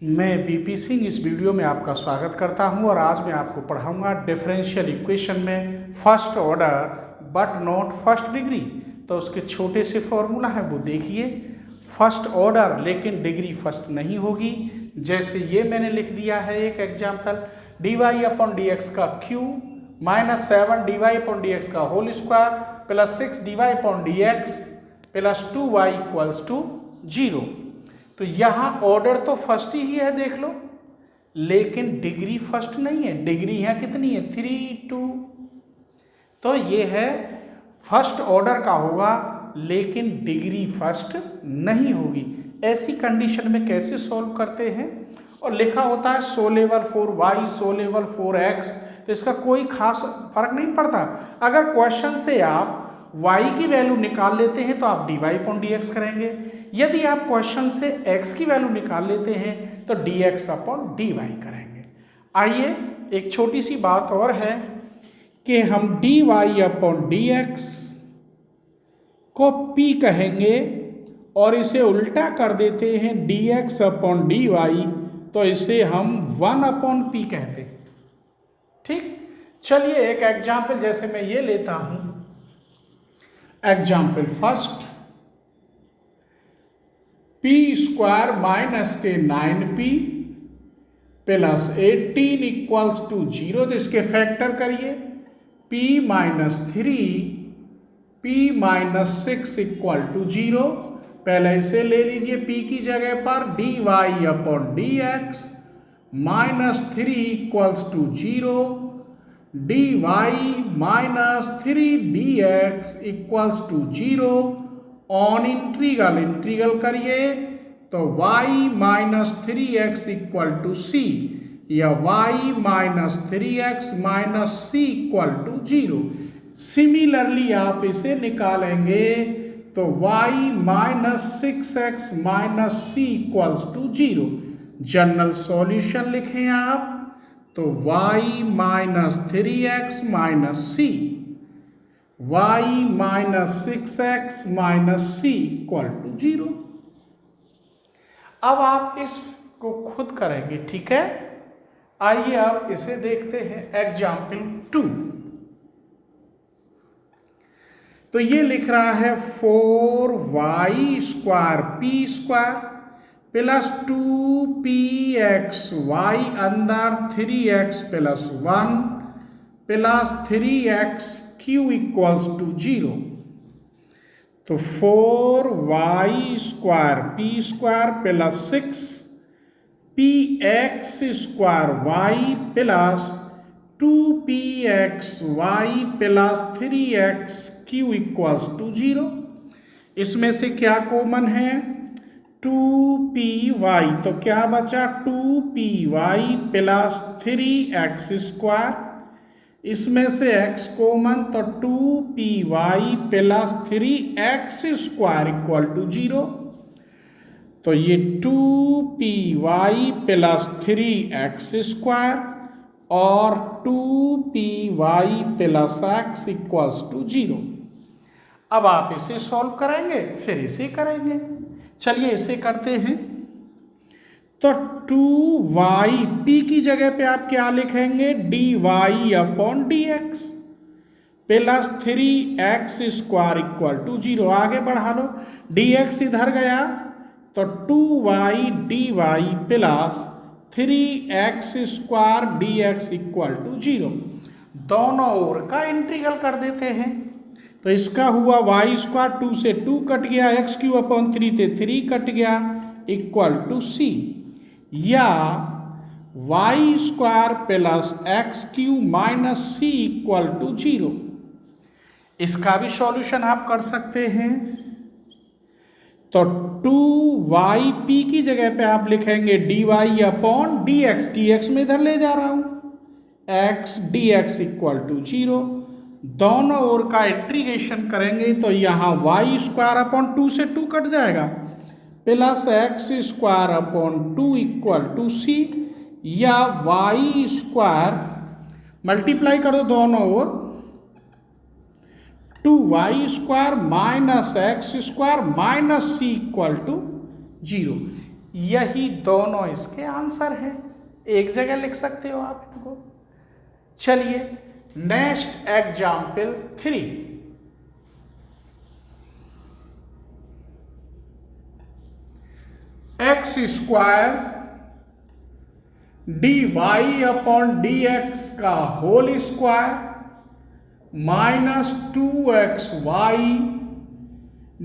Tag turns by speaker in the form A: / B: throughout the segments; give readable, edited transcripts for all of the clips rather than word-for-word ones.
A: मैं बीपी सिंह इस वीडियो में आपका स्वागत करता हूं और आज मैं आपको पढ़ाऊंगा डिफरेंशियल इक्वेशन में first order but not first degree. तो उसके छोटे से फॉर्मूला है वो देखिए। फर्स्ट ऑर्डर लेकिन डिग्री फर्स्ट नहीं होगी। जैसे ये मैंने लिख दिया है एक example, d y upon d x का cube minus 7 d y upon d x का whole square plus 6 d y upon d x plus 2y equals to 0। तो यहाँ ऑर्डर तो फर्स्ट ही है देख लो, लेकिन डिग्री फर्स्ट नहीं है। डिग्री यहाँ कितनी है 3 2। तो ये है फर्स्ट ऑर्डर का होगा लेकिन डिग्री फर्स्ट नहीं होगी। ऐसी कंडीशन में कैसे सॉल्व करते हैं, और लिखा होता है सो level for y solvable for x, तो इसका कोई खास फर्क नहीं पड़ता। अगर क्वेश्चन से आप y की वैल्यू निकाल लेते हैं तो आप d y upon d x करेंगे। यदि आप क्वेश्चन से x की वैल्यू निकाल लेते हैं तो d x upon d y करेंगे। आइए एक छोटी सी बात और है कि हम d y upon d x को p कहेंगे और इसे उल्टा कर देते हैं d x upon d y, तो इसे हम 1 अपॉन p कहते हैं। ठीक, चलिए एक एग्जाम्पल जैसे मैं ये लेता हूं, example first, p square minus के 9p प्लस 18 इक्वल्स टू 0। तो इसके फैक्टर करिए, p minus 3 p minus 6 equal to 0। पहले इसे ले लीजिए p की जगह पर, d y upon d x minus 3 equals to 0, d y minus 3 d x equals to 0 on integral. Integral करिए तो y minus 3x equal to c या y minus 3x minus c equal to 0। Similarly आप इसे निकालेंगे तो y minus 6x minus c equals to 0। General solution लिखें आप तो y minus 3x minus c, y minus 6x minus c equal to 0। अब आप इसको खुद करेंगे, ठीक है। आइए अब इसे देखते हैं एग्जाम्पल 2। तो ये लिख रहा है 4y square p square plus 2px y अंदर 3x plus 1 plus 3x cube equals to 0। तो 4y square p square plus 6px square y plus 2px y plus 3x cube equals to 0। इसमें से क्या कॉमन है 2py, तो क्या बचा 2py plus 3x square. इसमें से x कॉमन तो 2py plus 3x square equal to 0। तो ये 2py प्लस 3x स्क्वायर और 2py plus x equals to 0। अब आप इसे सॉल्व करेंगे फिर इसे करेंगे। चलिए इसे करते हैं। तो 2y p की जगह पे आप क्या लिखेंगे d y upon d x plus 3x square equal to 0। आगे बढ़ा लो, dx इधर गया तो 2y d y plus 3x square d x equal to 0। दोनों ओर का इंटीग्रल कर देते हैं। तो इसका हुआ y स्क्वायर 2 से 2 कट गया, एक्स क्यू अपॉन 3 से 3 कट गया इक्वल टू c, या y square plus x cube minus c equal to 0। इसका भी सॉल्यूशन आप कर सकते हैं। तो 2yp की जगह पे आप लिखेंगे d y upon d x, d x में इधर ले जा रहा हूं, x d x equal to 0। दोनों ओर का इंटीग्रेशन करेंगे तो यहाँ y स्क्वायर अपॉन 2 से 2 कट जाएगा plus x square upon 2 equal to c, या y स्क्वायर मल्टीप्लाई कर दो दोनों ओर, 2y square minus x square minus c equal to 0। यही दोनों इसके आंसर हैं, एक जगह लिख सकते हो आप इनको। चलिए next example 3। X square d y upon d x का whole square minus 2xy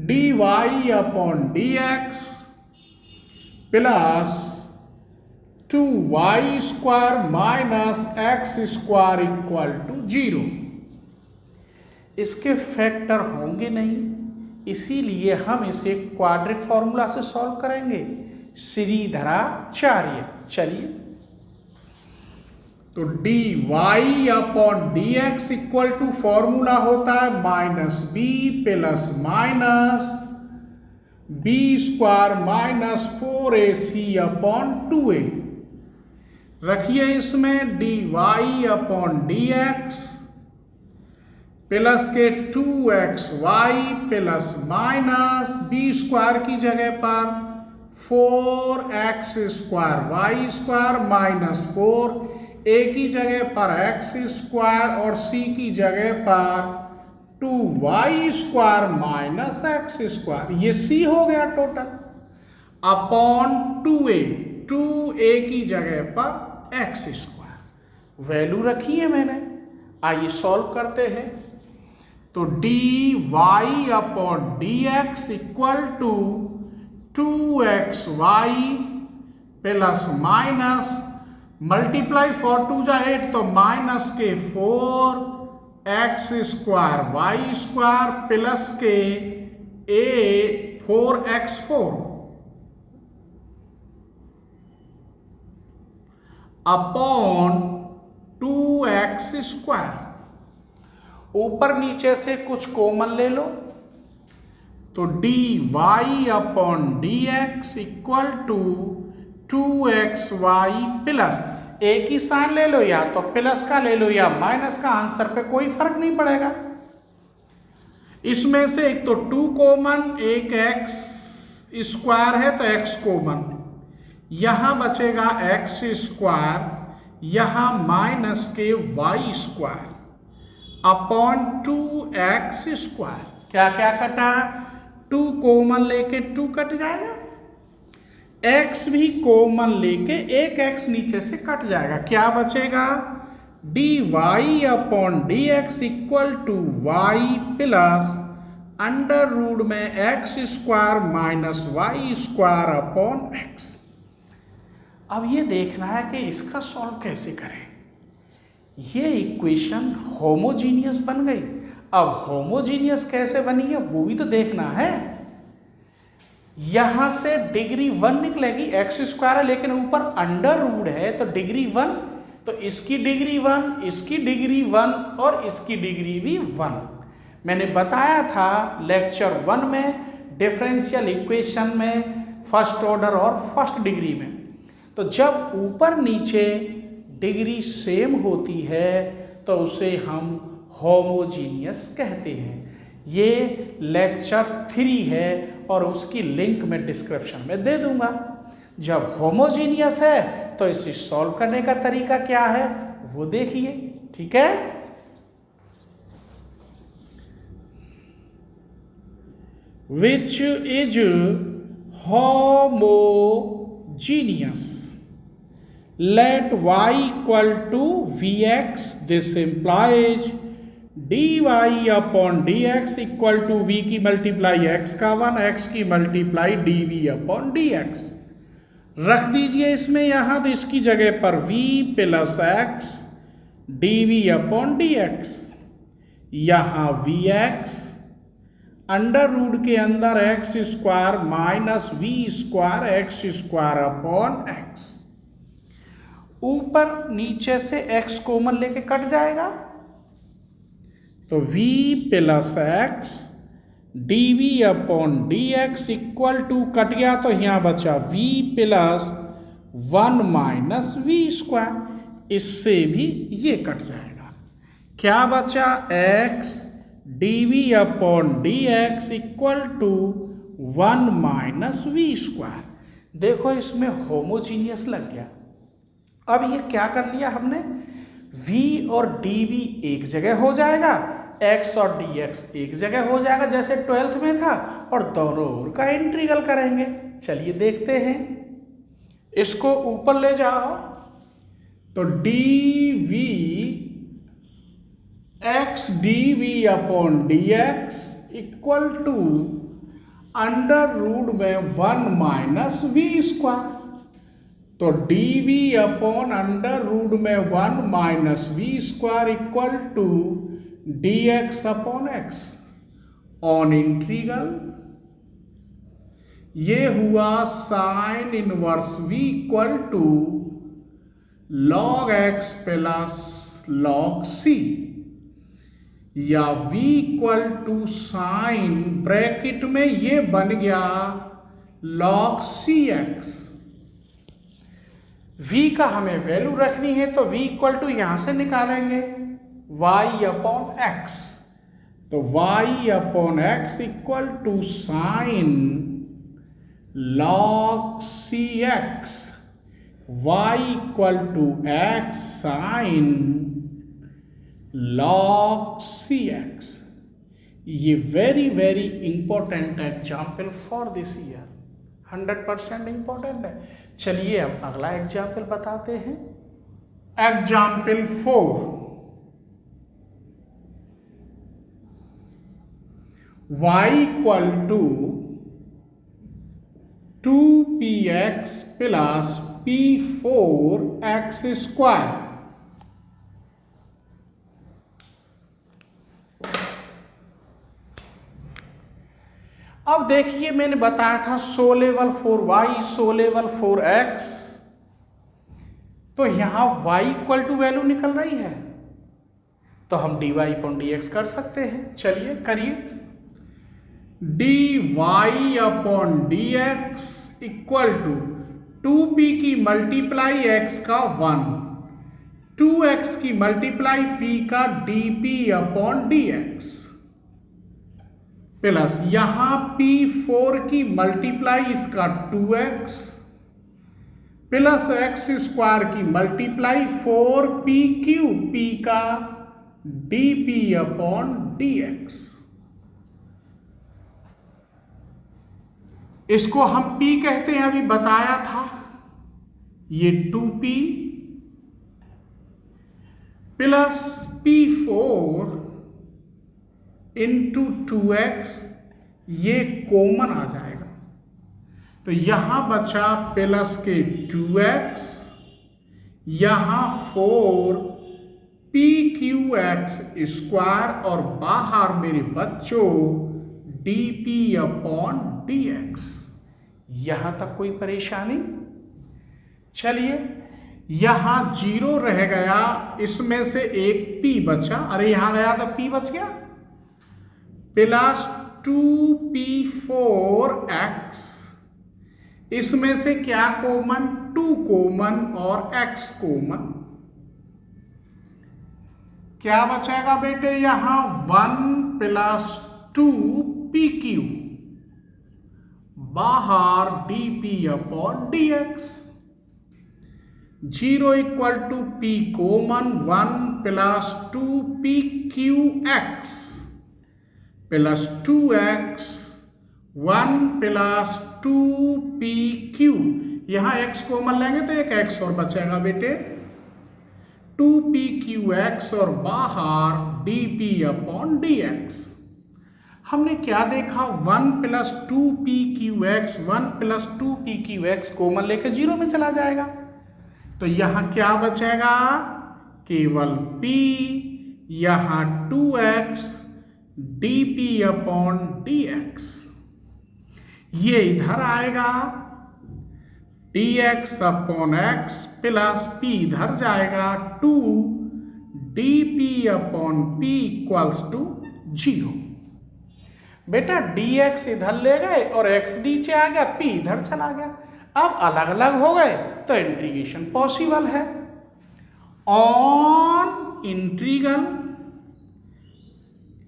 A: d y upon d x plus 2y square minus x square equal to 0। इसके फैक्टर होंगे नहीं, इसीलिए हम इसे क्वाड्रिक फॉर्मूला से सॉल्व करेंगे, श्रीधराचार्य। चलिए तो dy upon dx equal to formula होता है minus b plus minus b square minus 4ac upon 2a। रखिए इसमें dy अपॉन dx प्लस के 2xy plus minus b square की जगह पर 4x square y square minus 4, a की जगह पर x स्क्वायर और c की जगह पर 2y square minus x square, ये c हो गया टोटल, अपॉन 2a की जगह पर x स्क्वायर। वैल्यू रखी है मैंने, आइए सॉल्व करते हैं। तो dy upon dx equal to 2xy plus minus multiply 4 2 जा 8 तो माइनस के 4x square y square plus के 4x4 अपॉन 2x स्क्वायर। ऊपर नीचे से कुछ कॉमन ले लो, तो dy upon dx equal to 2xy plus, एक ही साइन ले लो, या तो प्लस का ले लो या माइनस का, आंसर पे कोई फर्क नहीं पड़ेगा। इसमें से एक तो 2 कॉमन, एक x स्क्वायर है तो x कॉमन, यहां बचेगा x स्क्वायर, यहां माइनस के y square upon 2x square. क्या क्या कटा, 2 कॉमन लेके 2 कट जाएगा, x भी कॉमन लेके एक x नीचे से कट जाएगा, क्या बचेगा dy upon dx equal to y plus under root में x square minus y square upon x। अब ये देखना है कि इसका सॉल्व कैसे करें। ये इक्वेशन होमोजीनियस बन गई, अब होमोजीनियस कैसे बनी है वो भी तो देखना है। यहां से डिग्री 1 निकलेगी, एक्स स्क्वायर है लेकिन ऊपर अंडर रूट है तो डिग्री 1, तो इसकी डिग्री 1, इसकी डिग्री 1 और इसकी डिग्री भी 1। मैंने बताया था लेक्चर 1 में डिफरेंशियल इक्वेशन में फर्स्ट ऑर्डर और फर्स्ट डिग्री में, तो जब ऊपर नीचे डिग्री सेम होती है तो उसे हम होमोजीनियस कहते हैं। ये लेक्चर 3 है और उसकी लिंक मैं डिस्क्रिप्शन में दे दूंगा। जब होमोजीनियस है तो इसे सॉल्व करने का तरीका क्या है वो देखिए, ठीक है। Which is homogeneous, let y equal to vx, this implies dy upon dx equal to v की मल्टीप्लाई x का 1, x की मल्टीप्लाई dv अपॉन dx। रख दीजिए इसमें यहां, तो इसकी जगह पर v plus x dv upon dx, यहां vx अंडर रूट के अंदर x square minus v square x square upon x। ऊपर नीचे से x कॉमन लेके कट जाएगा तो v plus x dv upon dx equal to, cut गया तो यहां बचा v plus 1 minus v square, इससे भी ये कट जाएगा। क्या बचा, x dv upon dx equal to 1 minus v square. देखो इसमें होमोजीनियस लग गया। अब ये क्या कर लिया हमने, v और dv एक जगह हो जाएगा, x और dx एक जगह हो जाएगा जैसे 12th में था, और दोनों ओर का इंटीग्रल करेंगे। चलिए देखते हैं, इसको ऊपर ले जाओ तो dv x dv upon dx equal to under root में 1 माइनस वी स्क्वायर। तो dv अपॉन अंडर रूट में 1 minus v square equal to dx upon x on integral, ये हुआ sine inverse v equal to log x plus log c, या v equal to sine bracket में ये बन गया log cx। v का हमें वैल्यू रखनी है तो v इक्वल टू यहां से निकालेंगे y अपॉन x, तो y upon x equal to sine log cx, y equal to x sine log cx। ये very important example for this year, 100% important है। चलिए अब अगला एग्जाम्पल बताते हैं। Example 4, y equal to 2px plus p4x square. अब देखिए मैंने बताया था solvable for y, solvable for x, तो यहां y इक्वल टू वैल्यू निकल रही है तो हम dy अपॉन dx कर सकते हैं। चलिए करिए, dy upon dx equal to 2p की मल्टीप्लाई x का 1, 2x की मल्टीप्लाई p का dp अपॉन dx, प्लस यहां p4 की मल्टीप्लाई इसका 2x, प्लस x स्क्वायर की मल्टीप्लाई 4p3 p का dp अपॉन dx। इसको हम p कहते हैं, अभी बताया था, ये 2p plus p4 into 2x, ये कॉमन आ जाएगा तो यहां बचा प्लस के 2x, यहां 4pqx स्क्वायर, और बाहर मेरे बच्चों dp अपॉन dx। यहां तक कोई परेशानी? चलिए यहां 0 रह गया, इसमें से एक p बचा, अरे यहां गया तो p बच गया, प्लस 2p4x, इसमें से क्या कॉमन, 2 कॉमन और x कॉमन, क्या बचेगा बेटे यहां 1 प्लस 2pq, बाहर dp upon dx। 0 equal to p common, 1 plus 2pqx plus 2x, 1 plus 2pq, यहां x कॉमन लेंगे तो एक x और बचेगा बेटे, 2pqx और बाहर dp अपॉन dx। हमने क्या देखा, 1 plus 2pqx, 1 plus 2pqx common लेके 0 में चला जाएगा, तो यहां क्या बचेगा, केवल p, यहां 2x dp अपॉन dx, ये इधर आएगा dx upon x plus p इधर जाएगा, 2 dp upon p equals to 0। बेटा dx इधर ले गए और x नीचे आ गया, p इधर चला गया, अब अलग अलग हो गए तो इंटीग्रेशन पॉसिबल है। On integral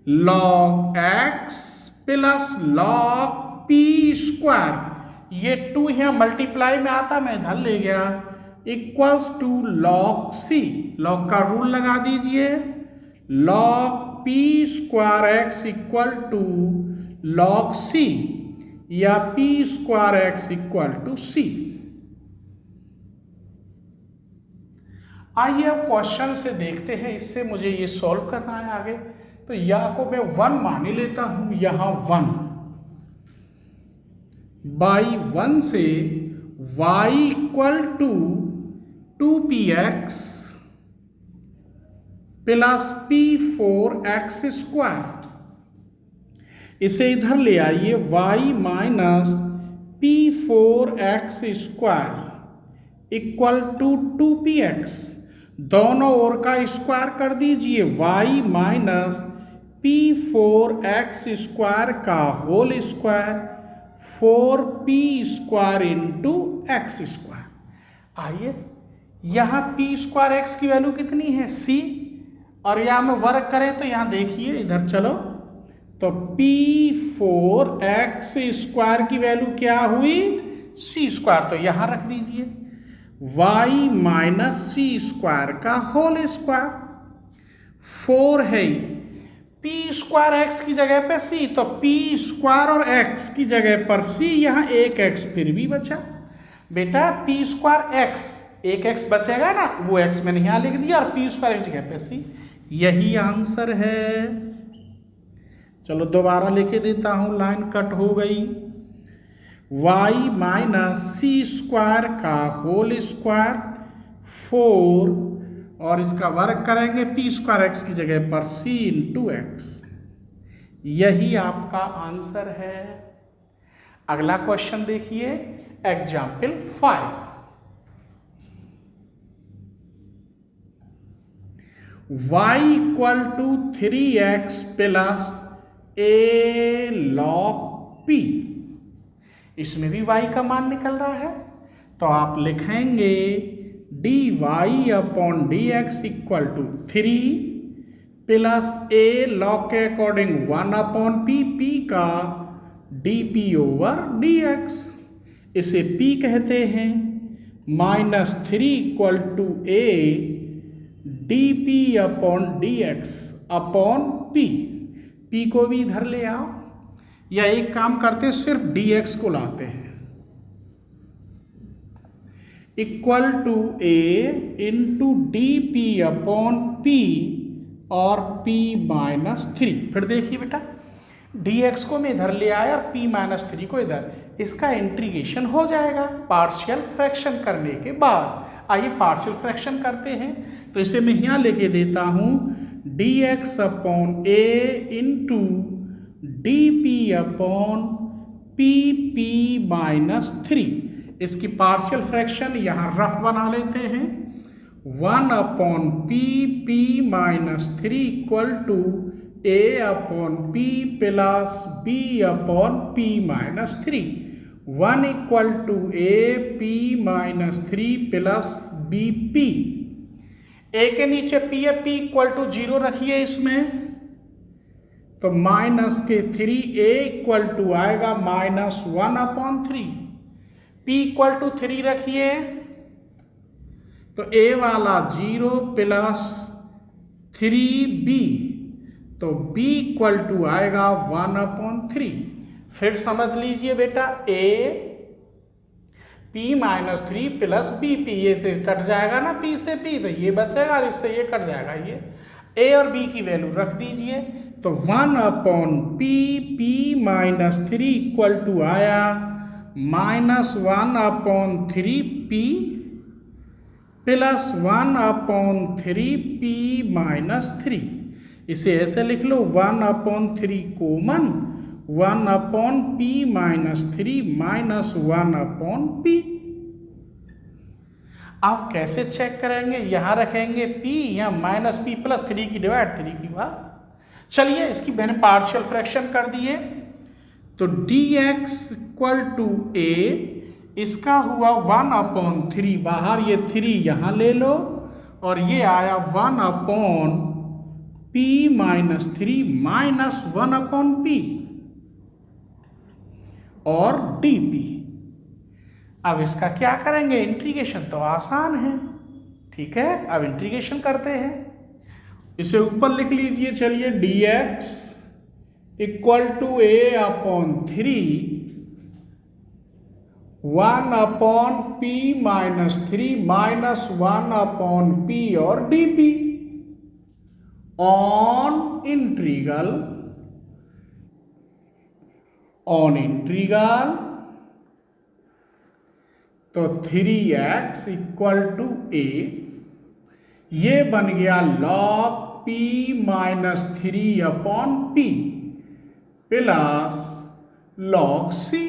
A: log x plus log p square, ये 2 यहाँ मल्टीप्लाई में आता, मैं इधर ले गया, equals to log c। log का रूल लगा दीजिए, log p square x equal to log c या p square x equal to c। आइए अब क्वेश्चन से देखते हैं, इससे मुझे ये सॉल्व करना है आगे। तो या को मैं 1 मान ही लेता हूं, यहां 1 बाई 1 से y equal to 2px plus p4x square. इसे इधर ले आइए, y minus p4x square equal to 2px। दोनों ओर का स्क्वायर कर दीजिए, y माइनस p4x स्क्वायर का होल स्क्वायर 4p स्क्वायर इंटू एक्स स्क्वायर। आइए यहां p स्क्वायर x की वैल्यू कितनी है, c, और यहां में वर्क करें तो यहां देखिए, इधर चलो, तो p4x स्क्वायर की वैल्यू क्या हुई, c स्क्वायर, तो यहां रख दीजिए y माइनस c स्क्वायर का होल स्क्वायर 4 है, p स्क्वायर x की जगह पे c, तो p स्क्वायर और x की जगह पर c, यहां एक x फिर भी बचा बेटा, p स्क्वायर x, एक x बचेगा ना, वो x मैंने यहां लिख दिया, और p स्क्वायर x जगह पे c, यही आंसर है। चलो दोबारा लिखे देता हूं, लाइन कट हो गई, y माइनस c स्क्वायर का होल स्क्वायर 4, और इसका वर्क करेंगे p स्क्वायर x की जगह पर c इंटू एक्स, यही आपका आंसर है। अगला क्वेश्चन देखिए, example 5। y equal to 3x plus a log p, इसमें भी y का मान निकल रहा है, तो आप लिखेंगे dy upon dx equal to 3 plus a log के अकॉर्डिंग 1 अपॉन p का dp ओवर dx, इसे p कहते हैं, minus 3 equal to a dp upon dx upon p को भी इधर ले आओ, या एक काम करते हैं, सिर्फ dx को लाते हैं, equal to a into dp upon p और p माइनस 3। फिर देखिए बेटा, dx को मैं इधर ले आया और p माइनस 3 को इधर, इसका इंटीग्रेशन हो जाएगा पार्शियल फ्रैक्शन करने के बाद। आइए पार्शियल फ्रैक्शन करते हैं, तो इसे मैं यहाँ लेके देता हूँ dx upon a into dp upon p minus 3। इसकी पार्शियल फ्रैक्शन यहाँ रफ बना लेते हैं, 1 upon p minus 3 equal to a upon p plus b upon p minus 3, 1 equal to a p minus 3 plus bp। a के नीचे p है, p equal to 0 रखिए इसमें, तो माइनस के 3 a इक्वल टू आएगा minus 1 upon 3, p equal to 3 रखिए, तो a वाला 0 प्लस 3b, तो b इक्वल टू आएगा 1 अपॉन 3। फिर समझ लीजिए बेटा, a p minus 3 plus bp, ये कट जाएगा ना p से p, तो ये बचेगा और इससे ये कट जाएगा, ये a और b की वैल्यू रख दीजिए, तो 1 upon p minus 3 equal to आया minus 1 upon 3p plus 1 upon 3p minus 3। इसे ऐसे लिख लो, 1 upon 3 common, 1 upon p minus 3 minus 1 upon p। आप कैसे चेक करेंगे, यहां रखेंगे p, यहां माइनस p प्लस 3 की डिवाइड 3 की बात। चलिए इसकी मैंने पार्शियल फ्रैक्शन कर दिए, तो dx इक्वल टू a, इसका हुआ 1 अपॉन 3, बाहर ये 3 यहां ले लो, और ये आया 1 upon p minus 3 minus 1 upon p और dp। अब इसका क्या करेंगे, इंटीग्रेशन तो आसान है, ठीक है। अब इंटीग्रेशन करते हैं, इसे ऊपर लिख लीजिए, चलिए dx equal to a upon 3 1 upon p minus 3 minus 1 upon p और dp ऑन इंटीग्रल तो 3x इक्वल टू a, ये बन गया log p minus 3 upon p plus log c।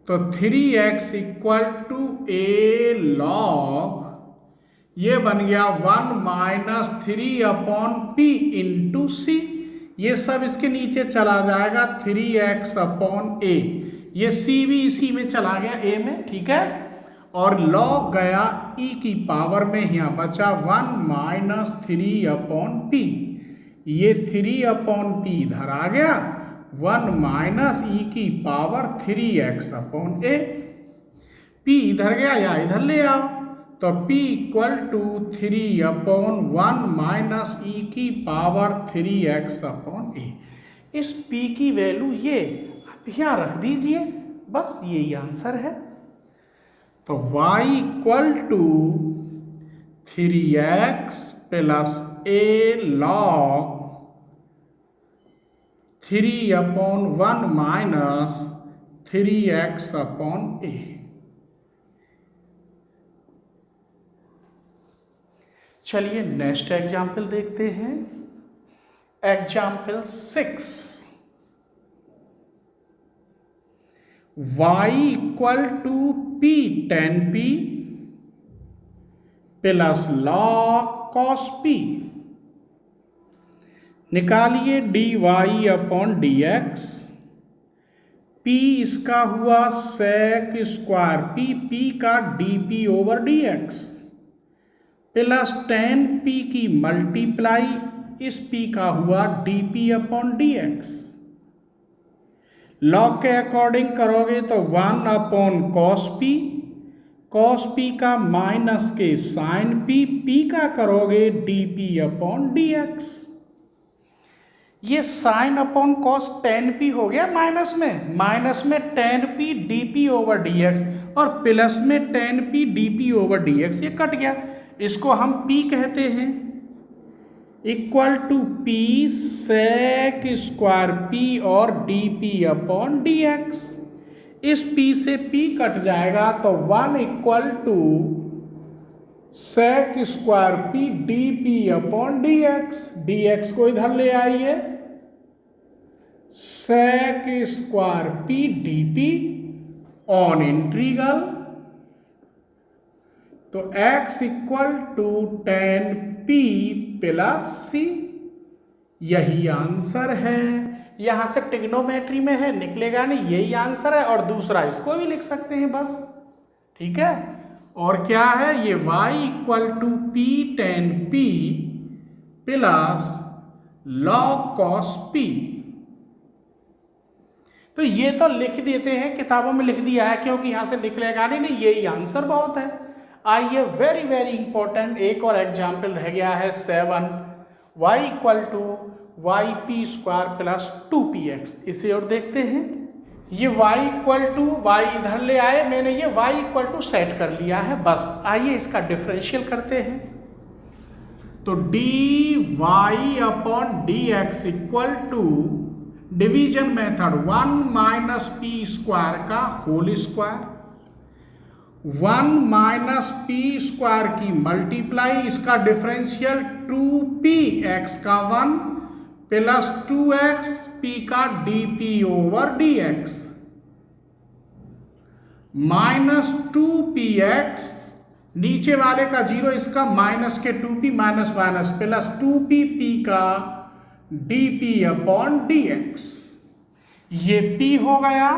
A: तो 3x equal to a log, ये बन गया 1 minus 3 upon p into c, ये सब इसके नीचे चला जाएगा 3x अपॉन a, ये c भी इसी में चला गया a में, ठीक है। और log गया e की पावर में, यहाँ बचा 1 माइनस 3 अपॉन p, ये 3 अपॉन p इधर आ गया, 1 माइनस e की power 3x upon a, p इधर गया या इधर ले आओ, तो p equal to 3 upon 1 minus e की पावर 3x अपॉन a। इस p की वैल्यू ये आप यहाँ रख दीजिए, बस यही आंसर है। तो y equal to 3x plus a log 3 upon 1 minus 3x upon a। चलिए नेक्स्ट एग्जाम्पल देखते हैं, example 6। y equal to p tan p plus log cos p, निकालिए dy अपॉन dx, p इसका हुआ sec स्क्वायर p का dp over dx plus tan p की multiply इस p का हुआ dp अपॉन dx। लॉग के अकॉर्डिंग करोगे तो 1 अपॉन cos p का माइनस के साइन p का करोगे dp अपॉन dx। ये sine upon cos tan p हो गया माइनस में tan p dp over dx और प्लस में tan p dp over dx, ये कट गया, इसको हम p कहते हैं, equal to p sec square p और dp अपॉन dx। इस p से p कट जाएगा तो 1 equal to sec square p dp upon dx को इधर ले आइए, sec square p dp on integral, तो x equal to tan p plus c, यही आंसर है। यहां से ट्रिग्नोमेट्री में है, निकलेगा नहीं, यही आंसर है। और दूसरा इसको भी लिख सकते हैं बस, ठीक है। और क्या है ये y equal to p tan p plus log cos p। तो ये तो लिख देते हैं, किताबों में लिख दिया है, क्योंकि यहां से निकलेगा नहीं, यही आंसर बहुत है। आइए वेरी इंपॉर्टेंट एक और एग्जाम्पल रह गया है 7, y equal to y p square plus 2px, इसे और देखते हैं। ये y इक्वल टू वाई इधर ले आए, मैंने ये y इक्वल टू सेट कर लिया है बस। आइए इसका डिफरेंशियल करते हैं, तो dy upon dx equal to division method 1 minus p square का whole square, 1 minus p square की मल्टीप्लाई, इसका डिफरेंशियल 2px का 1 प्लस 2x p का dp over dx minus 2px, नीचे वाले का 0, इसका माइनस के 2p minus minus plus 2p p का dp अपॉन dx। ये p हो गया,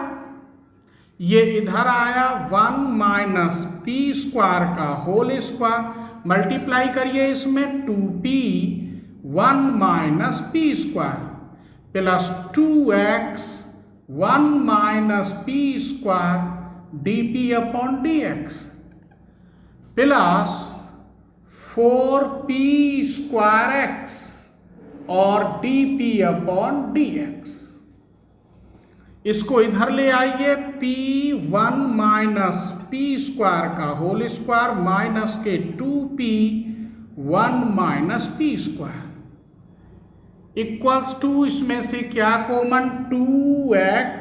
A: ये इधर आया 1 माइनस पी स्क्वायर का होल स्क्वायर, मल्टीप्लाई करिए इसमें 2p 1 minus p square plus 2x 1 minus p square D upon d x plus 4p² और डी अपॉन डी एक्स। इसको इधर ले आइए, p1 माइनस p² का होल स्क्वायर माइनस के 2p1 माइनस् p² इक्वल्स टू, इसमें से क्या common, 2x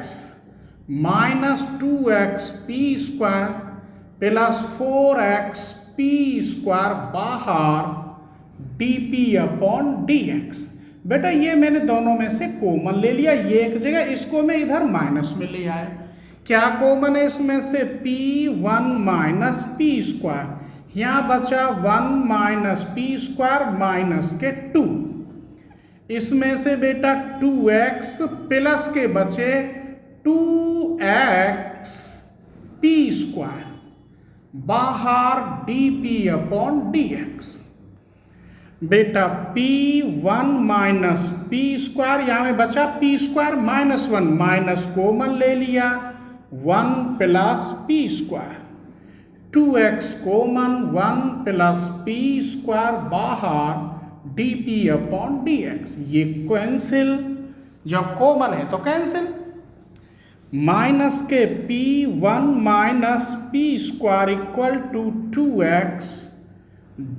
A: minus 2x p² plus 4x p² बाहर डी अपॉन डी एक्स। बेटा ये मैंने दोनों में से कॉमन ले लिया, ये एक जगह, इसको मैं इधर माइनस में ले आया। क्या कॉमन है इसमें से, p1 माइनस p², यहाँ बचा 1 माइनस p² माइनस के 2, इसमें से बेटा 2x प्लस के बचे 2x p² बाहर डी अपॉन डी एक्स। बेटा p1 माइनस p², यहाँ में बचा p² माइनस 1, माइनस कॉमन ले लिया, 1 plus p², 2x common, 1 plus p² बाहर डी अपॉन डी एक्स। ये कैंसिल, जब कॉमन है तो कैंसिल, माइनस के p1 minus p² equal to 2x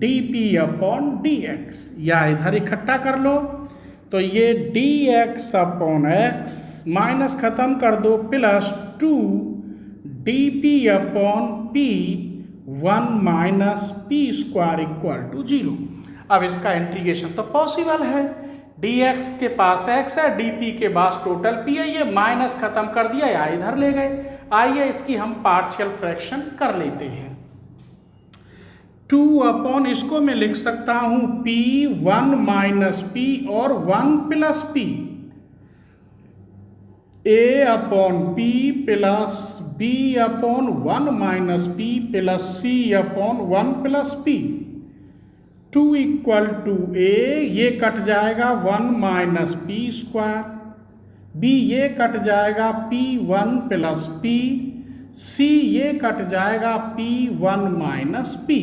A: d upon d x, या इधर इकट्ठा कर लो तो ये dx अपॉन x माइनस खत्म कर दो, plus 2 d upon p1 minus p² equal to 0। अब इसका इंटीग्रेशन तो पॉसिबल है, dx के पास x है, dp के पास टोटल p है, ये माइनस खत्म कर दिया या इधर ले गए। आइए इसकी हम पार्शियल फ्रैक्शन कर लेते हैं। 2 अपॉन, इसको मैं लिख सकता हूं p1 माइनस p और 1 plus p, a upon p plus b upon 1 minus p plus c upon 1 plus p, 2 equal to a, ये कट जाएगा 1 माइनस p², b ये कट जाएगा p1 प्लस p, c ये कट जाएगा p1 minus p।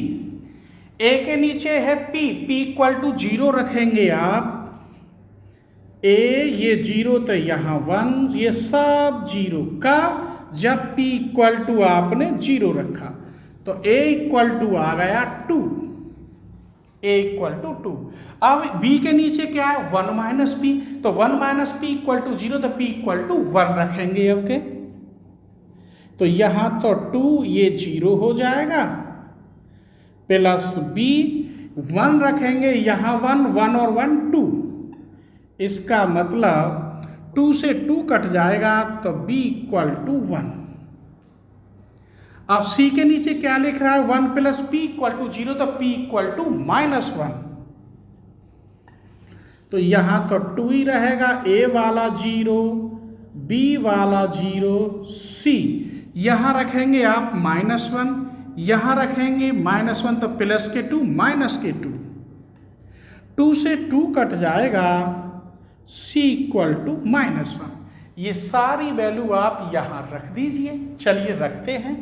A: a के नीचे है p equal to 0 रखेंगे आप, a ये 0 तो यहाँ 1, ये सब 0 का, जब p इक्वल टू आपने 0 रखा तो a इक्वल टू आ गया 2, a इक्वल टू 2। अब b के नीचे क्या है, 1 माइनस p, तो 1 माइनस p इक्वल टू 0, तो p इक्वल टू 1 रखेंगे। अब के तो यहाँ तो 2 ये 0 हो जाएगा, प्लस b 1 रखेंगे, यहाँ 1 1 और 1 2, इसका मतलब 2 से 2 कट जाएगा तो b इक्वल टू 1। अब c के नीचे क्या लिख रहा है, 1 प्लस p इक्वल टू 0, तो p इक्वल टू माइनस 1, तो यहां तो 2 ही रहेगा, a वाला 0, b वाला 0, c यहां रखेंगे आप -1, यहां रखेंगे -1, तो प्लस के 2 माइनस के 2, 2 से 2 कट जाएगा, c इक्वल टू -1। ये सारी वैल्यू आप यहां रख दीजिए। चलिए रखते हैं,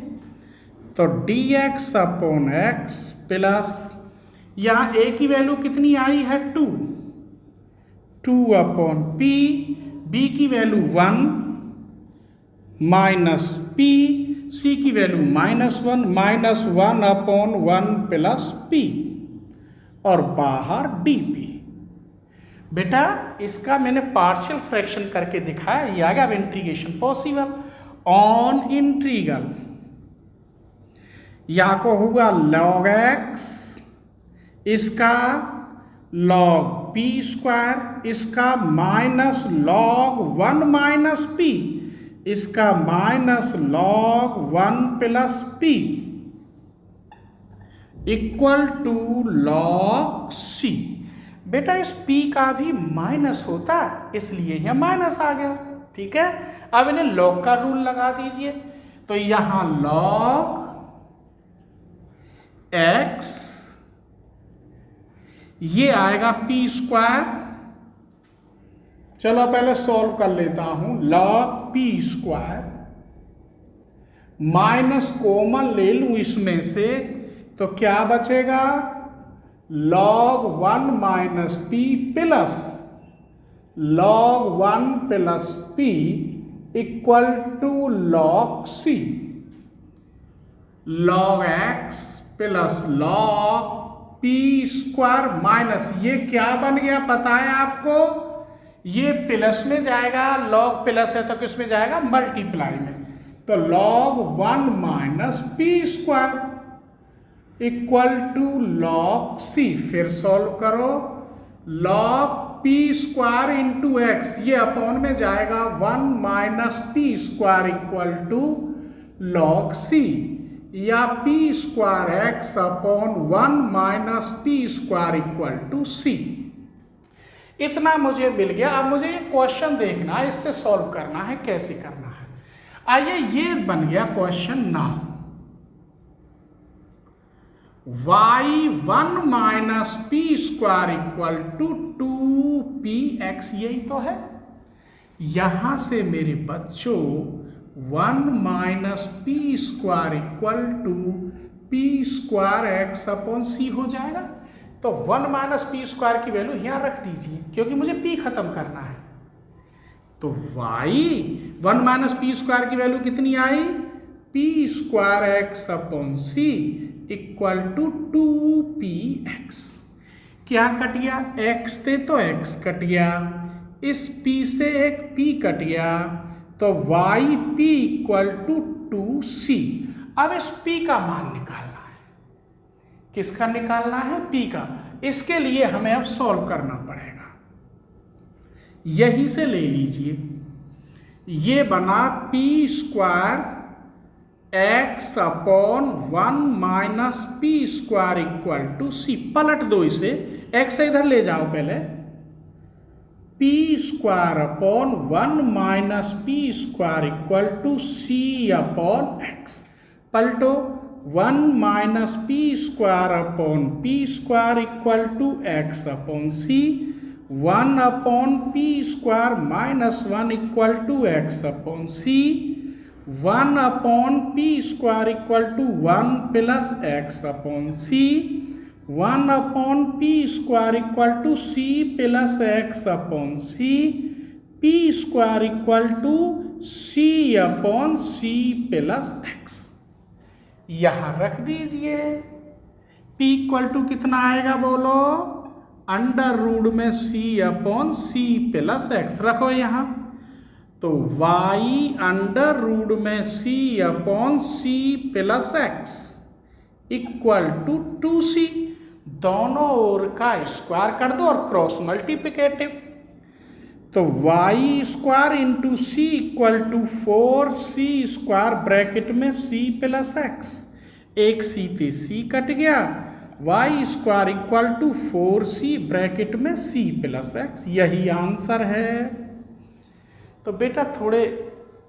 A: तो dx अपॉन x प्लस, यहाँ a की वैल्यू कितनी आई है 2, 2 अपॉन p, b की वैल्यू 1 माइनस p, c की वैल्यू -1, -1 अपॉन 1 प्लस p और बाहर dp। बेटा इसका मैंने पार्शियल फ्रैक्शन करके दिखाया, ये आ गया। अब इंटीग्रेशन पॉसिबल ऑन इंटीग्रल, या को हुआ log x, इसका log p², इसका माइनस log 1 माइनस p, इसका minus log 1 plus p equal to log c। बेटा इस p का भी माइनस होता, इसलिए यह माइनस आ गया। ठीक है, अब इन्हें log का रूल लगा दीजिए, तो यहां log x, ये आएगा p²। चलो पहले सॉल्व कर लेता हूं, log p² माइनस कॉमन ले लूं इसमें से तो क्या बचेगा, log 1 minus p plus log 1 plus p equal to log c, log x plus log p square minus, ये क्या बन गया पता है आपको, ये प्लस में जाएगा, log प्लस है तो किस में जाएगा, मल्टीप्लाई में, तो log 1 minus p square equal to log c। फिर सॉल्व करो, log p square into x, ये अपॉन में जाएगा 1 minus p square equal to log c, या p square x upon 1 minus p square equal to c। इतना मुझे मिल गया। अब मुझे ये क्वेश्चन देखना है, इससे सॉल्व करना है, कैसे करना है। आइए, ये बन गया question now, y1 minus p square equal to 2px, यही तो है। यहां से मेरे बच्चों 1 minus p square equal to p square x upon c हो जाएगा। तो 1 माइनस पी स्क्वायर की वैल्यू यहां रख दीजिए, क्योंकि मुझे पी खत्म करना है। तो y 1 माइनस पी स्क्वायर की वैल्यू कितनी आई, p square x upon c equal to 2px। क्या कट गया, x थे तो x कट गया, इस p से एक p कट गया, तो yp इक्वल टू 2c। अब इस p का मान निकालना है, किसका निकालना है, p का। इसके लिए हमें अब सॉल्व करना पड़ेगा, यही से ले लीजिए, ये बना p square x upon 1 minus p square equal to c. पलट दो इसे, एक्स इधर ले जाओ पहले, p square upon 1 minus p square equal to c upon x. पलटो, 1 minus p square upon p square equal to x upon c, 1 upon p square minus 1 equal to x upon c, 1 upon p square equal to 1 plus x upon c, 1 upon p square equal to c plus x upon c, p square equal to c upon c plus x. यहां रख दीजिए, p equal टू कितना आएगा बोलो, under root में c अपॉन c plus x रखो यहां, तो y अंडर रूट में c अपॉन c plus x equal to 2c। दोनों ओर का स्क्वायर कर दो और क्रॉस मल्टीप्लिकेटिव, तो y square into c equal to 4c square bracket में c प्लस एक्स, एक c ते c कट गया, y square equal to 4c bracket में c प्लस एक्स, यही आंसर है। तो बेटा थोड़े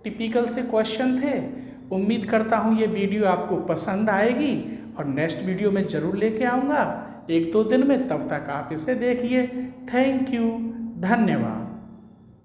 A: टिपिकल से क्वेश्चन थे, उम्मीद करता हूँ ये वीडियो आपको पसंद आएगी और नेक्स्ट वीडियो में ज़रूर लेके आऊँगा 1-2 दिन में। तब तक आप इसे देखिए। थैंक यू, धन्यवाद।